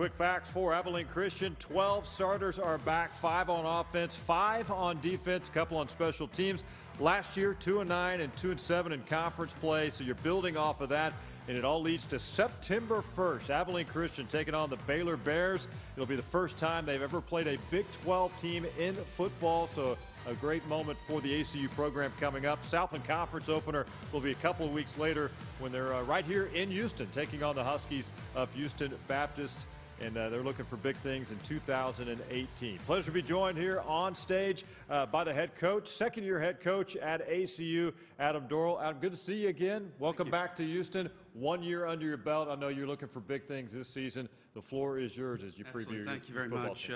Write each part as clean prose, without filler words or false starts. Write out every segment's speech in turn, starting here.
quick facts for Abilene Christian. 12 starters are back, 5 on offense, 5 on defense, a couple on special teams. Last year, 2-9 and 2-7 in conference play, so you're building off of that. And it all leads to September 1st. Abilene Christian taking on the Baylor Bears. It'll be the first time they've ever played a Big 12 team in football, so a great moment for the ACU program coming up. Southland Conference opener will be a couple of weeks later when they're right here in Houston, taking on the Huskies of Houston Baptist. And they're looking for big things in 2018. Pleasure to be joined here on stage by the head coach, second-year head coach at ACU, Adam Dorrel. Adam, good to see you again. Welcome back to Houston. 1 year under your belt. I know you're looking for big things this season. The floor is yours as you preview. Thank you very much.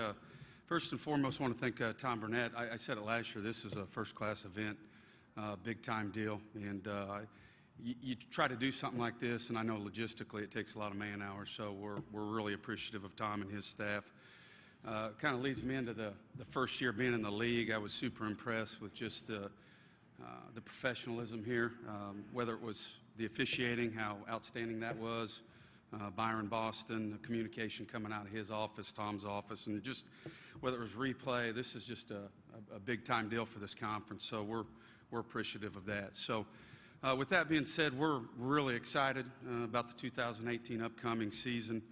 First and foremost, I want to thank Tom Burnett. I said it last year. This is a first-class event, big-time deal, and you try to do something like this, and I know logistically it takes a lot of man-hours, so we're really appreciative of Tom and his staff. Kind of leads me into the first year being in the league. I was super impressed with just the professionalism here, whether it was the officiating, how outstanding that was, Byron Boston, the communication coming out of his office, Tom's office, and just whether it was replay. This is just a big-time deal for this conference, so we're appreciative of that. So. With that being said, we're really excited about the 2018 upcoming season.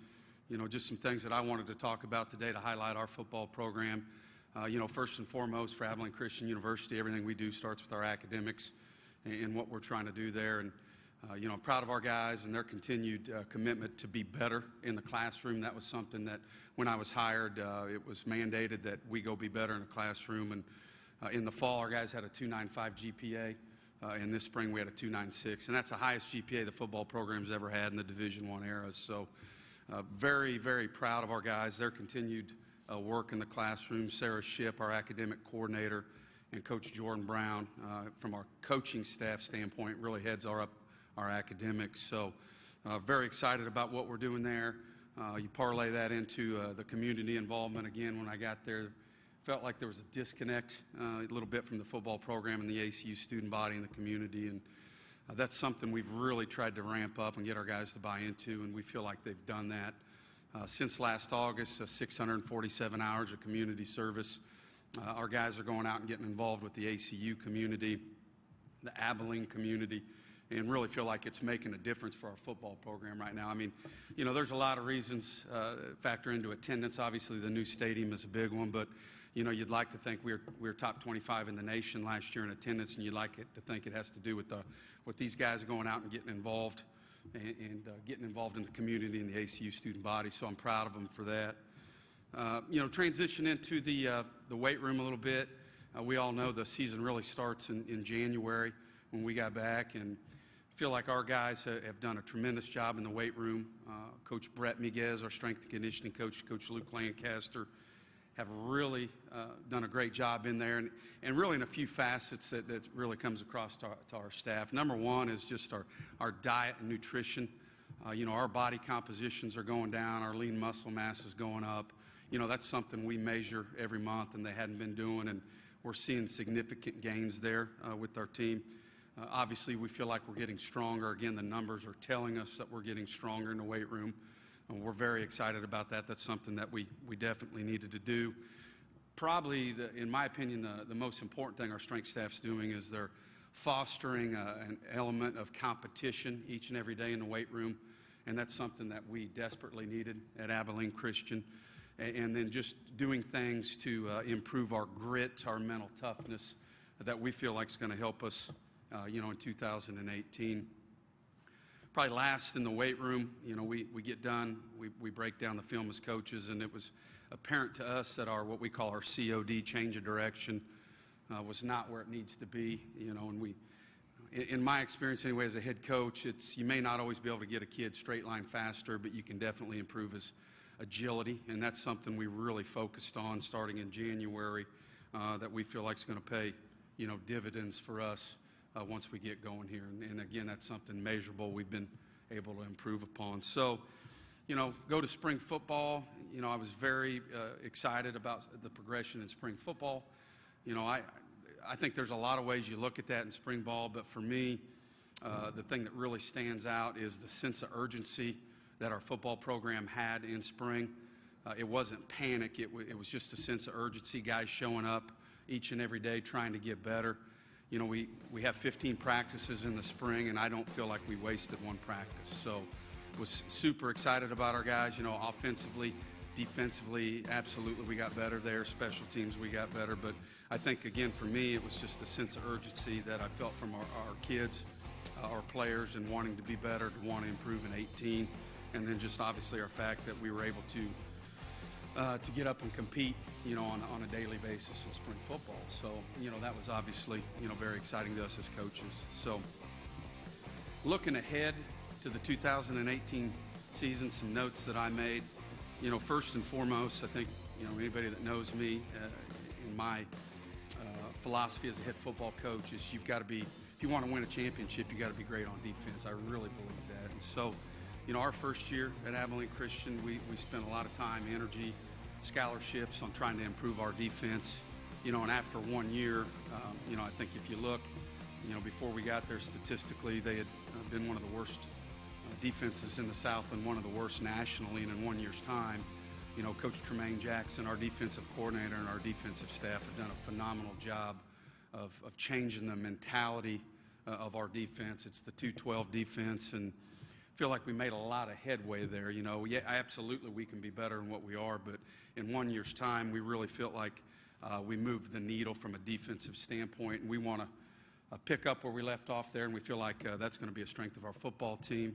You know, just some things that I wanted to talk about today to highlight our football program. You know, first and foremost, for Abilene Christian University, everything we do starts with our academics and what we're trying to do there. And, you know, I'm proud of our guys and their continued commitment to be better in the classroom. That was something that when I was hired, it was mandated that we go be better in the classroom. And in the fall, our guys had a 2.95 GPA. And this spring we had a 2.96, and that's the highest GPA the football program's ever had in the Division I era. So very, very proud of our guys, their continued work in the classroom. Sarah Shipp, our academic coordinator, and Coach Jordan Brown, from our coaching staff standpoint, really heads up our academics. So very excited about what we're doing there. You parlay that into the community involvement. Again, when I got there, felt like there was a disconnect a little bit from the football program and the ACU student body and the community, and that's something we've really tried to ramp up and get our guys to buy into, and we feel like they've done that. Since last August, 647 hours of community service. Our guys are going out and getting involved with the ACU community, the Abilene community, and really feel like it's making a difference for our football program right now. I mean, you know, there's a lot of reasons factor into attendance. Obviously, the new stadium is a big one, but you know, you'd like to think we're top 25 in the nation last year in attendance, and you'd like it to think it has to do with these guys going out and getting involved and getting involved in the community and the ACU student body. So I'm proud of them for that. You know, transition into the weight room a little bit. We all know the season really starts in January when we got back, and I feel like our guys have done a tremendous job in the weight room. Coach Brett Miguez, our strength and conditioning coach, Coach Luke Lancaster, have really done a great job in there, and really in a few facets that really comes across to our staff. Number one is just our diet and nutrition. You know, our body compositions are going down, our lean muscle mass is going up. You know, that's something we measure every month, and they hadn't been doing, and we're seeing significant gains there with our team. Obviously, we feel like we're getting stronger. Again, the numbers are telling us that we're getting stronger in the weight room. And we're very excited about that. That's something that we definitely needed to do. Probably, in my opinion, the most important thing our strength staff's doing is they're fostering an element of competition each and every day in the weight room. And that's something that we desperately needed at Abilene Christian. And then just doing things to improve our grit, our mental toughness that we feel like is going to help us, you know, in 2018. Probably last in the weight room, you know, we get done, we break down the film as coaches, and it was apparent to us that what we call our COD, change of direction, was not where it needs to be, you know, and in my experience anyway as a head coach, you may not always be able to get a kid straight line faster, but you can definitely improve his agility, and that's something we really focused on starting in January that we feel like is going to pay, you know, dividends for us. Once we get going here. And again, that's something measurable we've been able to improve upon. So, you know, go to spring football. You know, I was very excited about the progression in spring football. You know, I think there's a lot of ways you look at that in spring ball, but for me, the thing that really stands out is the sense of urgency that our football program had in spring. It wasn't panic. It was just a sense of urgency, guys showing up each and every day trying to get better. You know, we have 15 practices in the spring, and I don't feel like we wasted one practice. So was super excited about our guys. You know, offensively, defensively, absolutely we got better there. Special teams, we got better. But I think, again, for me, it was just the sense of urgency that I felt from our kids, our players, and wanting to be better, to want to improve in 18. And then just obviously our fact that we were able to get up and compete, you know, on a daily basis in spring football. So, you know, that was obviously, you know, very exciting to us as coaches. So looking ahead to the 2018 season, some notes that I made, you know, first and foremost, I think, you know, anybody that knows me in my philosophy as a head football coach is you've got to be, if you want to win a championship, you got to be great on defense. I really believe that. And so, you know, our first year at Abilene Christian, we spent a lot of time, energy, scholarships on trying to improve our defense. You know, and after 1 year, you know, I think if you look, you know, before we got there statistically, they had been one of the worst defenses in the South and one of the worst nationally. And in 1 year's time, you know, Coach Tremaine Jackson, our defensive coordinator, and our defensive staff have done a phenomenal job of changing the mentality of our defense. It's the 2-12 defense, and feel like we made a lot of headway there. You know, yeah, absolutely we can be better than what we are, but in 1 year's time, we really feel like we moved the needle from a defensive standpoint, and we want to pick up where we left off there, and we feel like that's going to be a strength of our football team.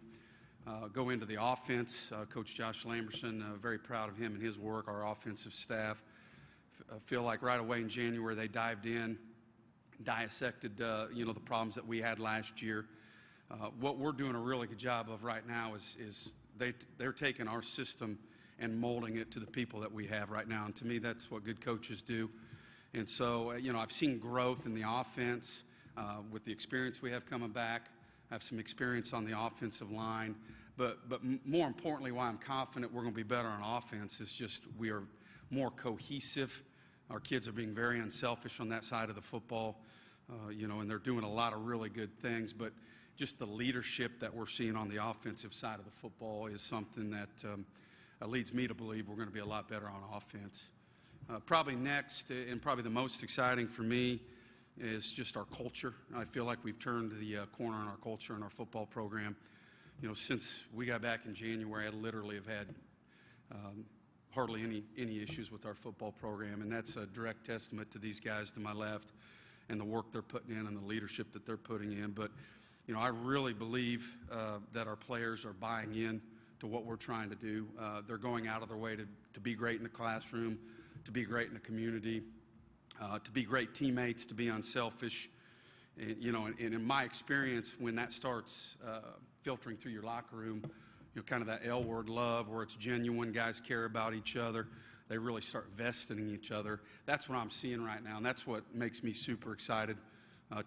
Go into the offense. Coach Josh Lamberson, very proud of him and his work, our offensive staff. Feel like right away in January they dived in, dissected, you know, the problems that we had last year. What we're doing a really good job of right now is they're taking our system and molding it to the people that we have right now. And to me, that's what good coaches do. And so, you know, I've seen growth in the offense with the experience we have coming back. I have some experience on the offensive line. But more importantly, why I'm confident we're going to be better on offense is just we are more cohesive. Our kids are being very unselfish on that side of the football, you know, and they're doing a lot of really good things. But just the leadership that we're seeing on the offensive side of the football is something that leads me to believe we're going to be a lot better on offense. Probably next, and probably the most exciting for me, is just our culture. I feel like we've turned the corner on our culture and our football program. You know, since we got back in January, I literally have had hardly any issues with our football program, and that's a direct testament to these guys to my left and the work they're putting in and the leadership that they're putting in. But you know, I really believe that our players are buying in to what we're trying to do. They're going out of their way to be great in the classroom, to be great in the community, to be great teammates, to be unselfish. And, you know, and in my experience, when that starts filtering through your locker room, you know, kind of that L word love, where it's genuine, guys care about each other, they really start vesting in each other. That's what I'm seeing right now, and that's what makes me super excited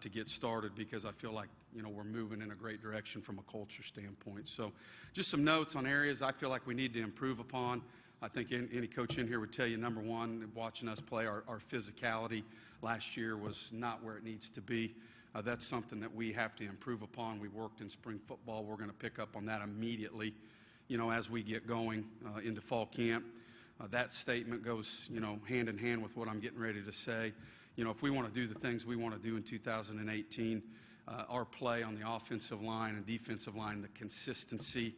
to get started, because I feel like, you know, we're moving in a great direction from a culture standpoint. So just some notes on areas I feel like we need to improve upon. I think any coach in here would tell you, number one, watching us play, our physicality last year was not where it needs to be. That's something that we have to improve upon. We worked in spring football. We're going to pick up on that immediately, you know, as we get going into fall camp. That statement goes, you know, hand in hand with what I'm getting ready to say. You know, if we want to do the things we want to do in 2018, our play on the offensive line and defensive line, the consistency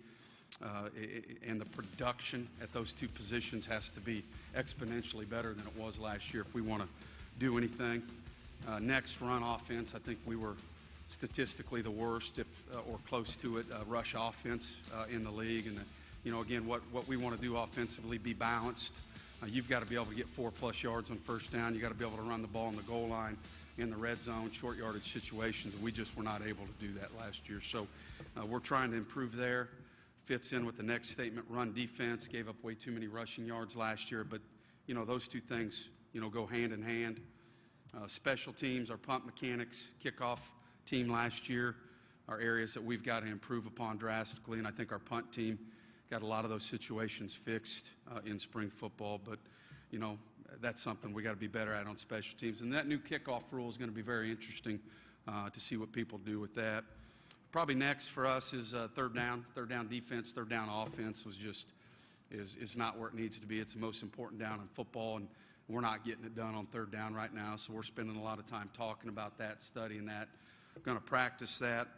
and the production at those two positions has to be exponentially better than it was last year if we want to do anything. Next, run offense. I think we were statistically the worst, or close to it, rush offense in the league. And, you know, again, what we want to do offensively, be balanced. You've got to be able to get 4+ yards on first down. You've got to be able to run the ball in the goal line, in the red zone, short yardage situations. We just were not able to do that last year. So we're trying to improve there. Fits in with the next statement, run defense. Gave up way too many rushing yards last year. But, you know, those two things, you know, go hand in hand. Special teams, our punt mechanics, kickoff team last year are areas that we've got to improve upon drastically. And I think our punt team got a lot of those situations fixed in spring football. But, you know, that's something we got to be better at on special teams. And that new kickoff rule is going to be very interesting to see what people do with that. Probably next for us is third down defense, third down offense is not where it needs to be. It's the most important down in football, and we're not getting it done on third down right now, so we're spending a lot of time talking about that, studying that. Going to practice that.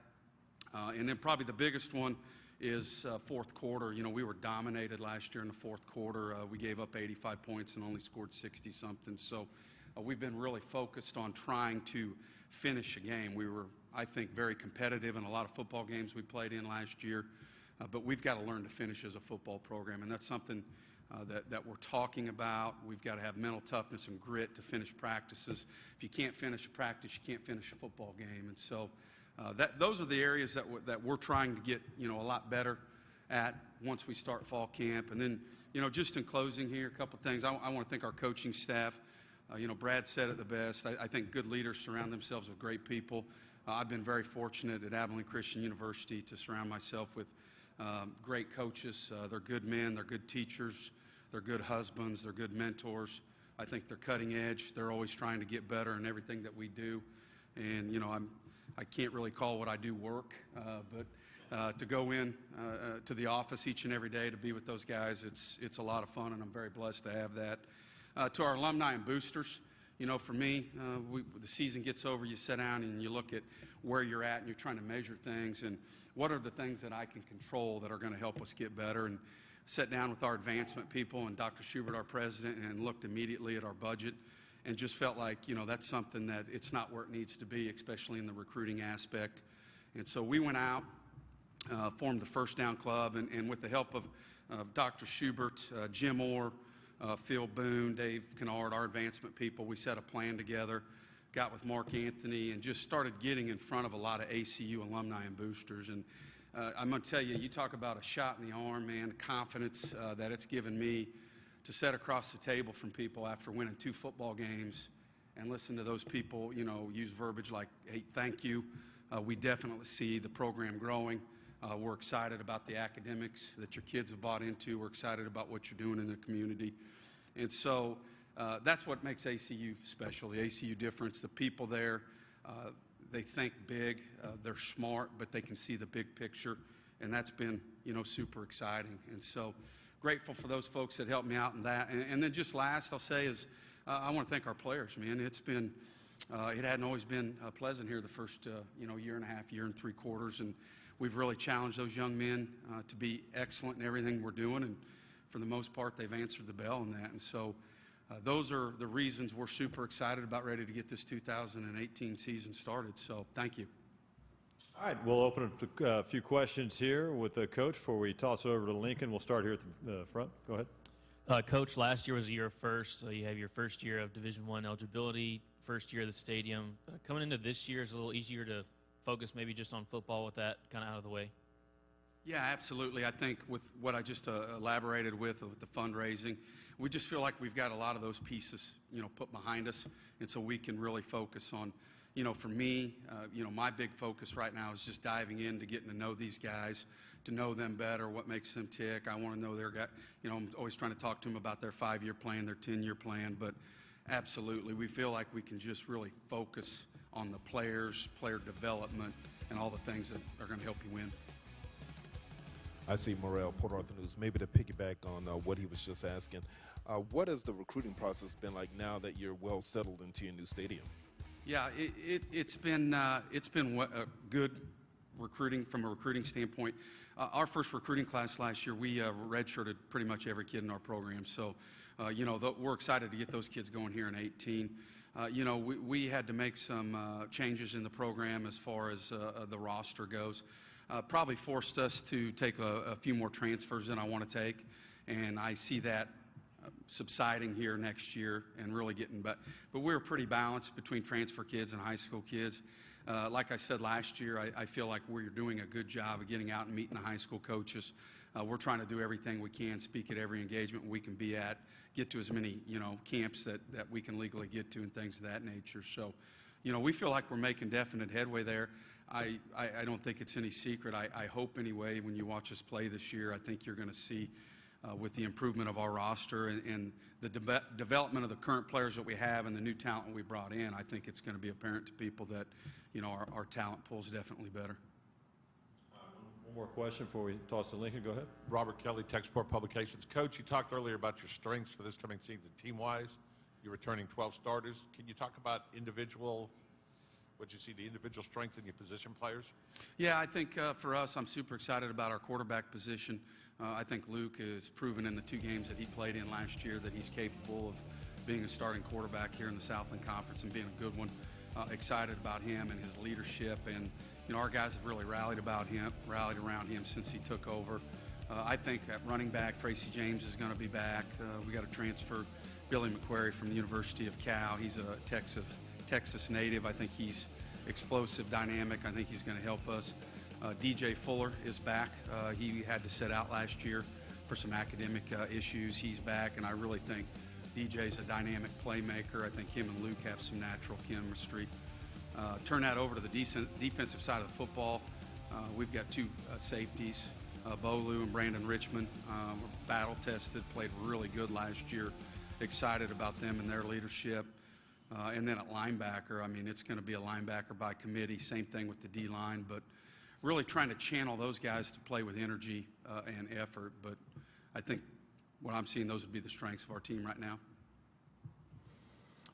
And then probably the biggest one is fourth quarter. You know, we were dominated last year in the fourth quarter. We gave up 85 points and only scored 60-something. So we've been really focused on trying to finish a game. We were, I think, very competitive in a lot of football games we played in last year. But we've got to learn to finish as a football program, and that's something that we're talking about. We've got to have mental toughness and grit to finish practices. If you can't finish a practice, you can't finish a football game. And so those are the areas that we're trying to get, you know, a lot better at once we start fall camp. And then, you know, just in closing here, a couple things. I want to thank our coaching staff. You know, Brad said it the best. I think good leaders surround themselves with great people. I've been very fortunate at Abilene Christian University to surround myself with great coaches. They're good men. They're good teachers. They're good husbands. They're good mentors. I think they're cutting edge. They're always trying to get better in everything that we do. And, you know, I can't really call what I do work, but to go in to the office each and every day to be with those guys, it's a lot of fun, and I'm very blessed to have that. To our alumni and boosters, you know, for me, the season gets over, you sit down and you look at where you're at and you're trying to measure things and what are the things that I can control that are going to help us get better. And sat down with our advancement people and Dr. Schubert, our president, and looked immediately at our budget and just felt like, you know, that's something that it's not where it needs to be, especially in the recruiting aspect. And so we went out, formed the First Down Club, and with the help of Dr. Schubert, Jim Orr, Phil Boone, Dave Kennard, our advancement people, we set a plan together, got with Mark Anthony, and just started getting in front of a lot of ACU alumni and boosters. And I'm going to tell you, you talk about a shot in the arm, man, confidence that it's given me to sit across the table from people after winning 2 football games and listen to those people, you know, use verbiage like, hey, thank you. We definitely see the program growing. We're excited about the academics that your kids have bought into. We're excited about what you're doing in the community. And so that's what makes ACU special, the ACU difference. The people there, they think big, they're smart, but they can see the big picture, and that's been, you know, super exciting. And so grateful for those folks that helped me out in that. And then just last, I'll say is I want to thank our players, man. It's been, it hadn't always been pleasant here the first, you know, year and a half, year and 3 quarters, and we've really challenged those young men to be excellent in everything we're doing, and for the most part, they've answered the bell in that. And so those are the reasons we're super excited about ready to get this 2018 season started. So thank you. All right, we'll open up to a few questions here with the coach before we toss it over to Lincoln. We'll start here at the front. Go ahead. Coach, last year was a year of first. So you have your first year of Division I eligibility, first year of the stadium. Coming into this year is a little easier to focus maybe just on football with that kind of out of the way. Yeah, absolutely. I think with what I just elaborated with the fundraising, we just feel like we've got a lot of those pieces, you know, put behind us, and so we can really focus on, you know, for me, you know, my big focus right now is just diving into getting to know these guys, to know them better, what makes them tick. I want to know their guy. You know, I'm always trying to talk to them about their 5-year plan, their 10-year plan, but absolutely, we feel like we can just really focus on the players, player development, and all the things that are going to help you win. I see Morrell, Port Arthur News. Maybe to piggyback on what he was just asking, what has the recruiting process been like now that you're well settled into your new stadium? Yeah, it's been good recruiting from a recruiting standpoint. Our first recruiting class last year, we redshirted pretty much every kid in our program. So, you know, we're excited to get those kids going here in 2018. You know, we had to make some changes in the program as far as the roster goes. Probably forced us to take a few more transfers than I want to take, and I see that subsiding here next year and really getting back. But we're pretty balanced between transfer kids and high school kids. Like I said last year, I feel like we're doing a good job of getting out and meeting the high school coaches. We're trying to do everything we can, speak at every engagement we can be at, get to as many, you know, camps that we can legally get to and things of that nature. So, you know, we feel like we're making definite headway there. I don't think it's any secret. I hope anyway, when you watch us play this year, I think you're going to see with the improvement of our roster and the development of the current players that we have and the new talent we brought in, I think it's going to be apparent to people that, you know, our talent pool is definitely better. One more question before we toss to Lincoln. Go ahead. Robert Kelly, Tech Sport Publications. Coach, you talked earlier about your strengths for this coming season team-wise. You're returning 12 starters. Can you talk about what you see, the individual strength in your position players? Yeah, I think for us, I'm super excited about our quarterback position. I think Luke has proven in the 2 games that he played in last year that he's capable of being a starting quarterback here in the Southland Conference and being a good one. Excited about him and his leadership, and our guys have really rallied around him since he took over. I think at running back, Tracy James is going to be back. We got to transfer Billy McQuarrie from the University of Cal. He's a Texas native. I think he's explosive, dynamic. I think he's going to help us. DJ Fuller is back. He had to sit out last year for some academic issues. He's back, and I really think DJ's a dynamic playmaker. I think him and Luke have some natural chemistry. Turn that over to the defensive side of the football. We've got 2 safeties, Bolu and Brandon Richmond. Battle-tested, played really good last year. Excited about them and their leadership. And then at linebacker, I mean, it's going to be a linebacker by committee. Same thing with the D-line, but really trying to channel those guys to play with energy and effort. But I think what I'm seeing, those would be the strengths of our team right now.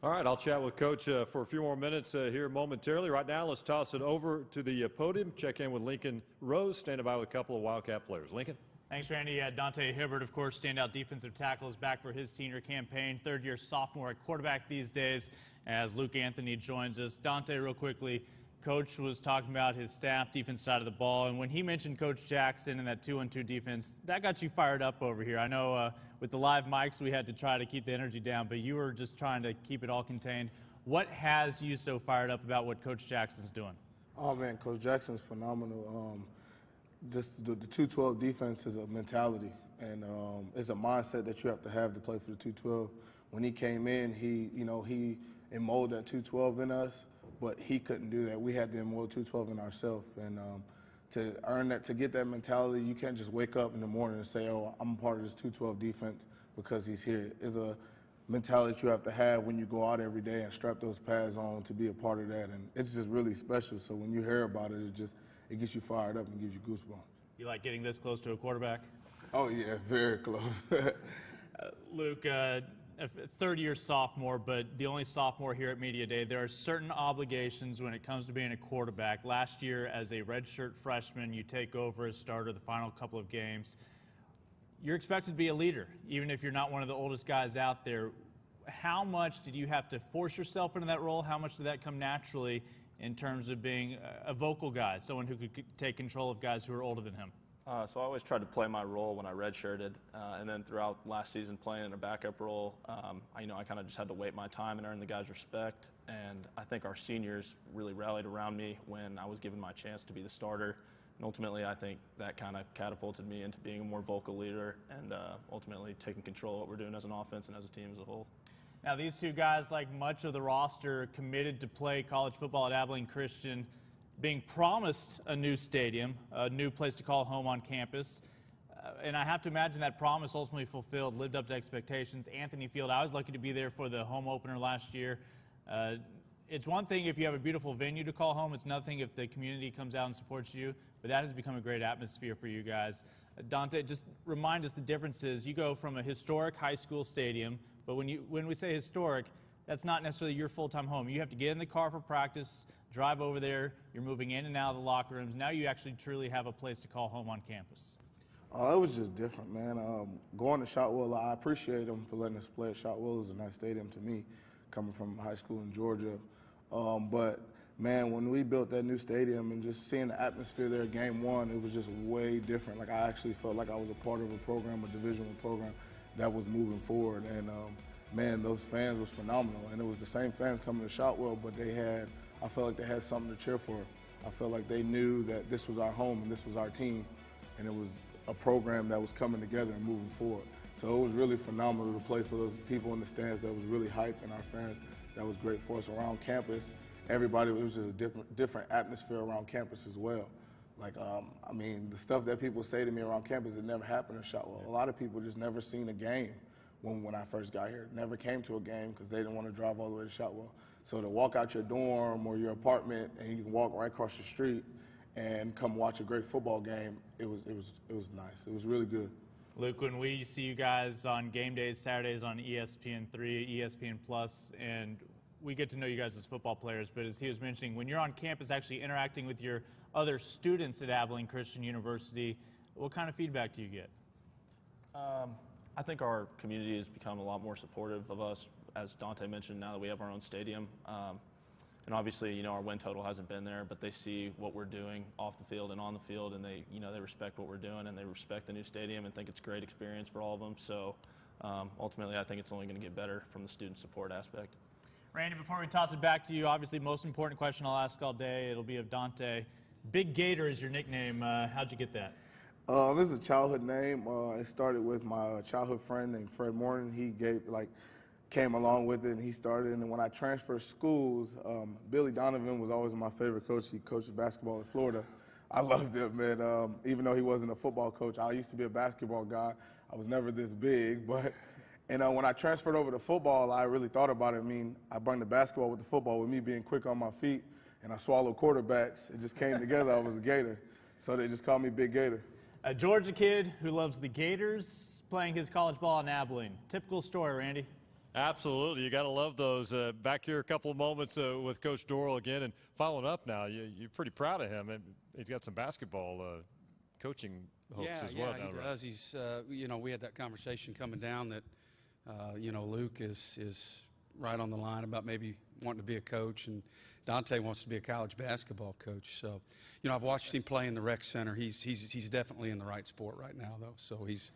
All right, I'll chat with Coach for a few more minutes here momentarily. Right now, let's toss it over to the podium. Check in with Lincoln Rose, standing by with a couple of Wildcat players. Lincoln? Thanks, Randy. Dante Hibbert, of course, standout defensive tackle, is back for his senior campaign. Third-year sophomore at quarterback these days as Luke Anthony joins us. Dante, real quickly, Coach was talking about his staff defense side of the ball, and when he mentioned Coach Jackson and that 2-on-2 defense, that got you fired up over here. I know with the live mics we had to try to keep the energy down, but you were just trying to keep it all contained. What has you so fired up about what Coach Jackson's doing? Oh, man, Coach Jackson's phenomenal. Just the 212 defense is a mentality, and it's a mindset that you have to play for the 212. When he came in, he molded that 212 in us, but he couldn't do that. We had to mold 212 in ourselves, and to earn that, to get that mentality, you can't just wake up in the morning and say, oh, I'm a part of this 212 defense because he's here. It's a mentality that you have to have when you go out every day and strap those pads on to be a part of that, and it's just really special. So when you hear about it, it gets you fired up and gives you goosebumps. You like getting this close to a quarterback? Oh, yeah, very close. Luke, a third-year sophomore, but the only sophomore here at Media Day. There are certain obligations when it comes to being a quarterback. Last year, as a redshirt freshman, you take over as starter the final couple of games. You're expected to be a leader, even if you're not one of the oldest guys out there. How much did you have to force yourself into that role? How much did that come naturally in terms of being a vocal guy, someone who could take control of guys who are older than him? So I always tried to play my role when I redshirted, and then throughout last season playing in a backup role, I kind of just had to wait my time and earn the guys' respect. And I think our seniors really rallied around me when I was given my chance to be the starter. And ultimately, I think that kind of catapulted me into being a more vocal leader and ultimately taking control of what we're doing as an offense and as a team as a whole. Now, these 2 guys, like much of the roster, committed to play college football at Abilene Christian, being promised a new stadium, a new place to call home on campus. And I have to imagine that promise ultimately fulfilled, lived up to expectations. Anthony Field, I was lucky to be there for the home opener last year. It's one thing if you have a beautiful venue to call home. It's another thing if the community comes out and supports you. But that has become a great atmosphere for you guys. Dante, just remind us the differences. You go from a historic high school stadium, but when we say historic, that's not necessarily your full-time home. You have to get in the car for practice, drive over there. You're moving in and out of the locker rooms. Now you actually truly have a place to call home on campus. It was just different, man. Going to Shotwell, I appreciate them for letting us play at Shotwell. It's a nice stadium to me, coming from high school in Georgia. But, man, when we built that new stadium and just seeing the atmosphere there at Game 1, it was just way different. Like, I actually felt like I was a part of a program, a Division I program that was moving forward. And, man, those fans was phenomenal. And it was the same fans coming to Shotwell, but I felt like they had something to cheer for. I felt like they knew that this was our home and this was our team, and it was a program that was coming together and moving forward. So it was really phenomenal to play for those people in the stands that was really hype, and our fans that was great for us around campus. Everybody, it was just a different atmosphere around campus as well. Like, I mean, the stuff that people say to me around campus, it never happened in Shotwell. A lot of people just never seen a game when I first got here. Never came to a game because they didn't want to drive all the way to Shotwell. So to walk out your dorm or your apartment and you can walk right across the street and come watch a great football game, it was nice. It was really good. Luke, when we see you guys on game days, Saturdays on ESPN3, ESPN Plus, and we get to know you guys as football players, but as he was mentioning, when you're on campus actually interacting with your other students at Abilene Christian University, what kind of feedback do you get? I think our community has become a lot more supportive of us, as Dante mentioned, now that we have our own stadium. And obviously, you know, our win total hasn't been there, but they see what we're doing off the field and on the field, and they, you know, they respect what we're doing, and they respect the new stadium and think it's a great experience for all of them. So ultimately, I think it's only going to get better from the student support aspect. Randy, before we toss it back to you, obviously most important question I'll ask all day, it'll be of Dante. Big Gator is your nickname. How'd you get that? This is a childhood name. It started with my childhood friend named Fred Morton. He came along with it, and he started. And then when I transferred schools, Billy Donovan was always my favorite coach. He coached basketball in Florida. I loved him, man. Even though he wasn't a football coach, I used to be a basketball guy. I was never this big, but when I transferred over to football, I really thought about it. I mean, I bring the basketball with the football, with me being quick on my feet, and I swallowed quarterbacks. It just came together. I was a Gator, so they just called me Big Gator. A Georgia kid who loves the Gators, playing his college ball in Abilene. Typical story, Randy. Absolutely. You got to love those. Back here a couple of moments with Coach Dorrel again, and following up now, you're pretty proud of him. And he's got some basketball coaching hopes as well. Yeah, he does. He's, you know, we had that conversation coming down that, you know, Luke is right on the line about maybe wanting to be a coach, and Dante wants to be a college basketball coach. So, you know, I've watched him play in the rec center. He's definitely in the right sport right now, though. So he's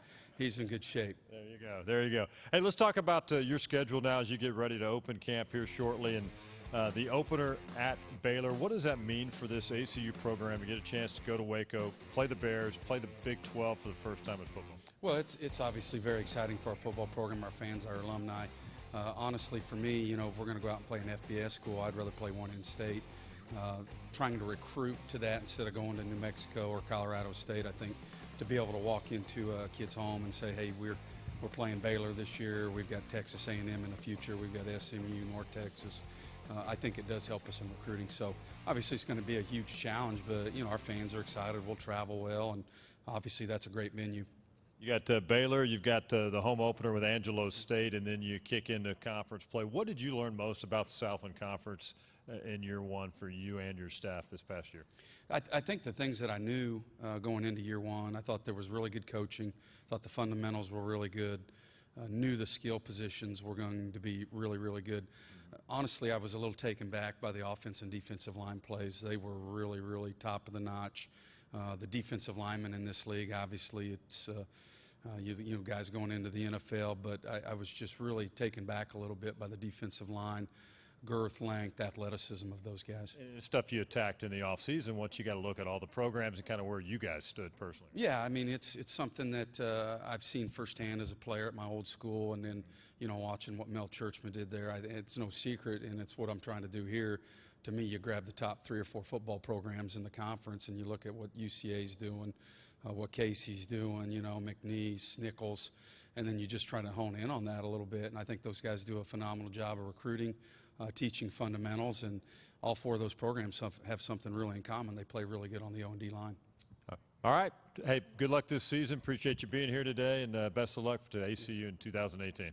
in good shape. There you go. There you go. Hey, let's talk about your schedule now as you get ready to open camp here shortly, and the opener at Baylor. What does that mean for this ACU program to get a chance to go to Waco, play the Bears, play the Big 12 for the first time in football? Well, it's obviously very exciting for our football program, our fans, our alumni. Honestly, for me, you know, if we're going to go out and play an FBS school, I'd rather play one in state. Trying to recruit to that instead of going to New Mexico or Colorado State, I think to be able to walk into a kid's home and say, hey, we're playing Baylor this year, we've got Texas A&M in the future, we've got SMU, North Texas. I think it does help us in recruiting. So obviously it's going to be a huge challenge, but, you know, our fans are excited, we'll travel well, and obviously that's a great venue. You got Baylor, you've got the home opener with Angelo State, and then you kick into conference play. What did you learn most about the Southland Conference in year one for you and your staff this past year? I think the things that I knew going into year one, I thought there was really good coaching, thought the fundamentals were really good, knew the skill positions were going to be really, really good. Honestly, I was a little taken back by the offense and defensive line plays. They were really, really top of the notch. The defensive linemen in this league, obviously, it's you know, guys going into the NFL, but I was just really taken back a little bit by the defensive line, girth, length, athleticism of those guys. And stuff you attacked in the offseason once you got to look at all the programs and kind of where you guys stood personally. Yeah, I mean, it's something that I've seen firsthand as a player at my old school, and then, you know, watching what Mel Churchman did there. It's no secret, and it's what I'm trying to do here. To me, you grab the top 3 or 4 football programs in the conference, and you look at what UCA's doing, what Casey's doing, you know, McNeese, Nichols, and then you just try to hone in on that a little bit. And I think those guys do a phenomenal job of recruiting, teaching fundamentals, and all 4 of those programs have something really in common. They play really good on the O&D line. All right. Hey, good luck this season. Appreciate you being here today, and best of luck to ACU in 2018.